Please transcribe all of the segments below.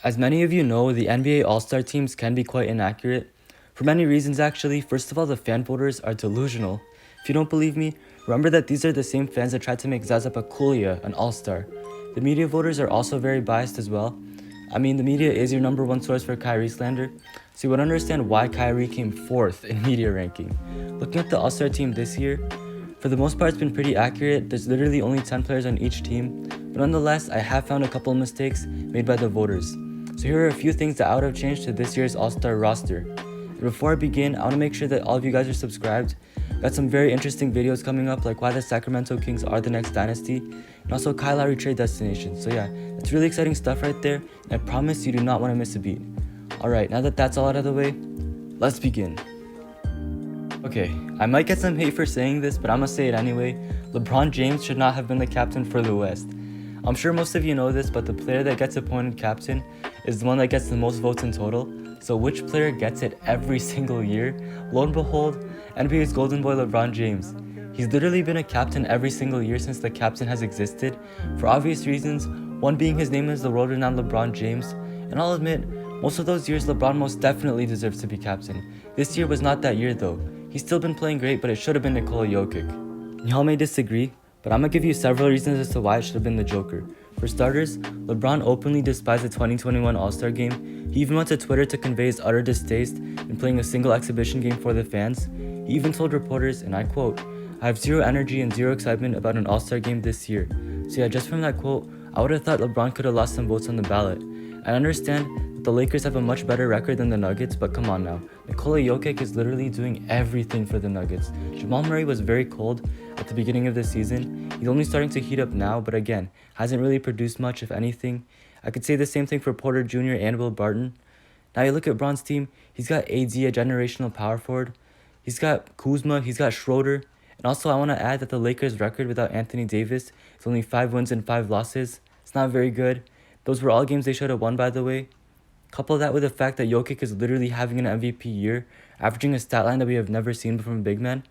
As many of you know, the NBA All-Star teams can be quite inaccurate. For many reasons actually. First of all, the fan voters are delusional. If you don't believe me, remember that these are the same fans that tried to make Zaza Pachulia an All-Star. The media voters are also very biased as well. I mean, the media is your number one source for Kyrie slander, so you would understand why Kyrie came 4th in media ranking. Looking at the All-Star team this year, for the most part it's been pretty accurate. There's literally only 10 players on each team, but nonetheless, I have found a couple of mistakes made by the voters. So here are a few things that I would have changed to this year's All-Star roster. And before I begin, I want to make sure that all of you guys are subscribed. Got some very interesting videos coming up, like why the Sacramento Kings are the next dynasty, and also Kyle Lowry trade destination. So yeah, that's really exciting stuff right there, and I promise you do not want to miss a beat. Alright, now that that's all out of the way, let's begin. Okay, I might get some hate for saying this, but I'm gonna say it anyway. LeBron James should not have been the captain for the West. I'm sure most of you know this, but the player that gets appointed captain is the one that gets the most votes in total. So which player gets it every single year? Lo and behold, NBA's golden boy LeBron James. He's literally been a captain every single year since the captain has existed, for obvious reasons, one being his name is the world-renowned LeBron James, and I'll admit, most of those years LeBron most definitely deserves to be captain. This year was not that year though. He's still been playing great, but it should have been Nikola Jokic. Y'all may disagree, but I'm gonna give you several reasons as to why it should have been the Joker. For starters, LeBron openly despised the 2021 All-Star game. He even went to Twitter to convey his utter distaste in playing a single exhibition game for the fans. He even told reporters, and I quote, "I have zero energy and zero excitement about an All-Star game this year." So yeah, just from that quote, I would have thought LeBron could have lost some votes on the ballot. I understand that the Lakers have a much better record than the Nuggets, but come on now. Nikola Jokic is literally doing everything for the Nuggets. Jamal Murray was very cold at the beginning of the season. He's only starting to heat up now, but again, hasn't really produced much, if anything. I could say the same thing for Porter Jr. and Will Barton. Now you look at Bron's team, he's got AD, a generational power forward. He's got Kuzma, he's got Schroeder. And also I want to add that the Lakers' record without Anthony Davis is only 5 wins and 5 losses. It's not very good. Those were all games they should have won, by the way. Couple that with the fact that Jokic is literally having an MVP year, averaging a stat line that we have never seen before from a big man.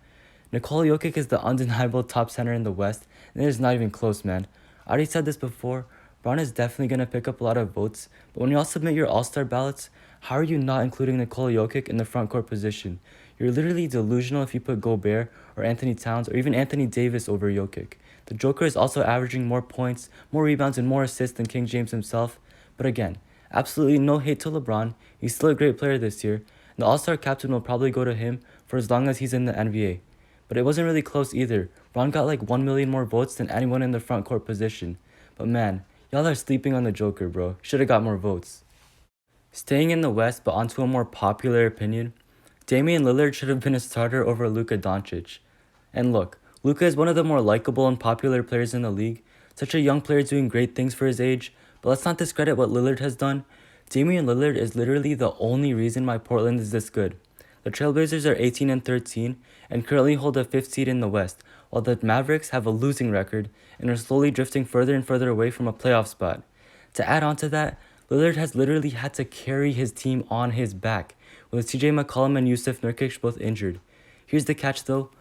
Nikola Jokic is the undeniable top center in the West, and it is not even close, man. I already said this before, Braun is definitely going to pick up a lot of votes, but when you all submit your All-Star ballots, how are you not including Nikola Jokic in the front court position? You're literally delusional if you put Gobert or Anthony Towns or even Anthony Davis over Jokic. The Joker is also averaging more points, more rebounds, and more assists than King James himself, but again, absolutely no hate to LeBron. He's still a great player this year, and the All-Star captain will probably go to him for as long as he's in the NBA. But it wasn't really close either. Bron got like 1 million more votes than anyone in the front court position. But man, y'all are sleeping on the Joker, bro. Should've got more votes. Staying in the West, but onto a more popular opinion, Damian Lillard should have been a starter over Luka Doncic. And look, Luka is one of the more likable and popular players in the league. Such a young player doing great things for his age, but let's not discredit what Lillard has done. Damian Lillard is literally the only reason why Portland is this good. The Trailblazers are 18-13 and currently hold a 5th seed in the West, while the Mavericks have a losing record and are slowly drifting further and further away from a playoff spot. To add on to that, Lillard has literally had to carry his team on his back, with CJ McCollum and Yusuf Nurkic both injured. Here's the catch though,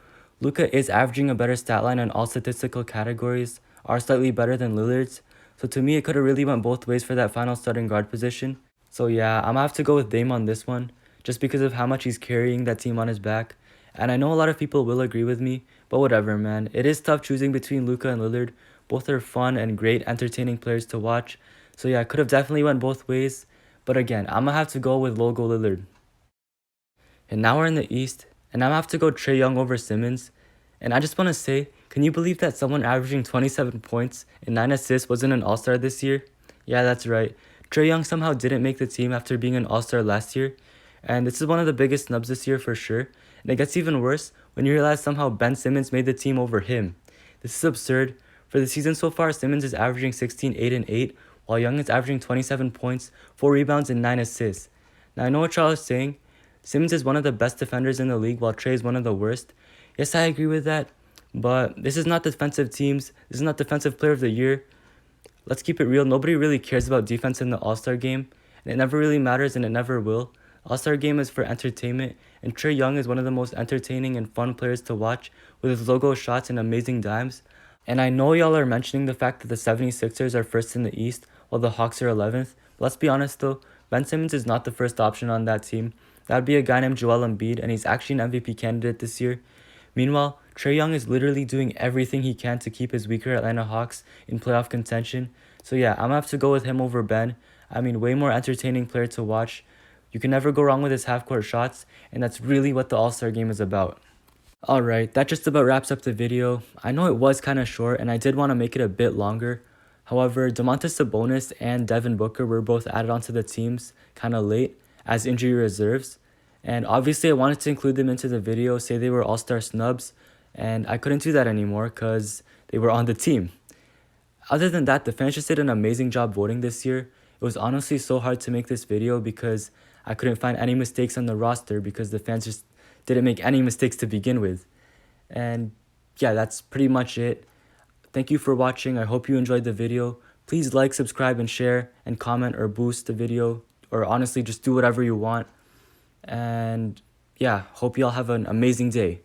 Luka is averaging a better stat line in all statistical categories, are slightly better than Lillard's, so to me it could have really went both ways for that final starting guard position. So yeah, I'm gonna have to go with Dame on this one, just because of how much he's carrying that team on his back. And I know a lot of people will agree with me, but whatever, man. It is tough choosing between Luka and Lillard. Both are fun and great, entertaining players to watch. So yeah, I could have definitely went both ways. But again, I'm gonna have to go with Logo Lillard. And now we're in the East, and I'm gonna have to go Trae Young over Simmons. And I just want to say, can you believe that someone averaging 27 points and 9 assists wasn't an All-Star this year? Yeah, that's right. Trae Young somehow didn't make the team after being an All-Star last year. And this is one of the biggest snubs this year for sure. And it gets even worse when you realize somehow Ben Simmons made the team over him. This is absurd. For the season so far, Simmons is averaging 16, 8, and 8, while Young is averaging 27 points, 4 rebounds, and 9 assists. Now I know what y'all are saying. Simmons is one of the best defenders in the league, while Trae is one of the worst. Yes, I agree with that, but this is not defensive teams. This is not defensive player of the year. Let's keep it real. Nobody really cares about defense in the All-Star game, and it never really matters, and it never will. All-Star game is for entertainment, and Trae Young is one of the most entertaining and fun players to watch with his logo shots and amazing dimes. And I know y'all are mentioning the fact that the 76ers are first in the East while the Hawks are 11th, Let's be honest though, Ben Simmons is not the first option on that team. That would be a guy named Joel Embiid, and he's actually an MVP candidate this year. Meanwhile, Trae Young is literally doing everything he can to keep his weaker Atlanta Hawks in playoff contention. So yeah, I'm gonna have to go with him over Ben. I mean, way more entertaining player to watch. You can never go wrong with his half-court shots, and that's really what the All-Star game is about. Alright, that just about wraps up the video. I know it was kind of short, and I did want to make it a bit longer. However, Domantas Sabonis and Devin Booker were both added onto the teams kind of late as injury reserves. And obviously, I wanted to include them into the video, say they were all-star snubs, and I couldn't do that anymore because they were on the team. Other than that, the fans just did an amazing job voting this year. It was honestly so hard to make this video because I couldn't find any mistakes on the roster because the fans just didn't make any mistakes to begin with. And yeah, that's pretty much it. Thank you for watching. I hope you enjoyed the video. Please like, subscribe, and share, and comment or boost the video, or honestly just do whatever you want. And yeah, hope you all have an amazing day.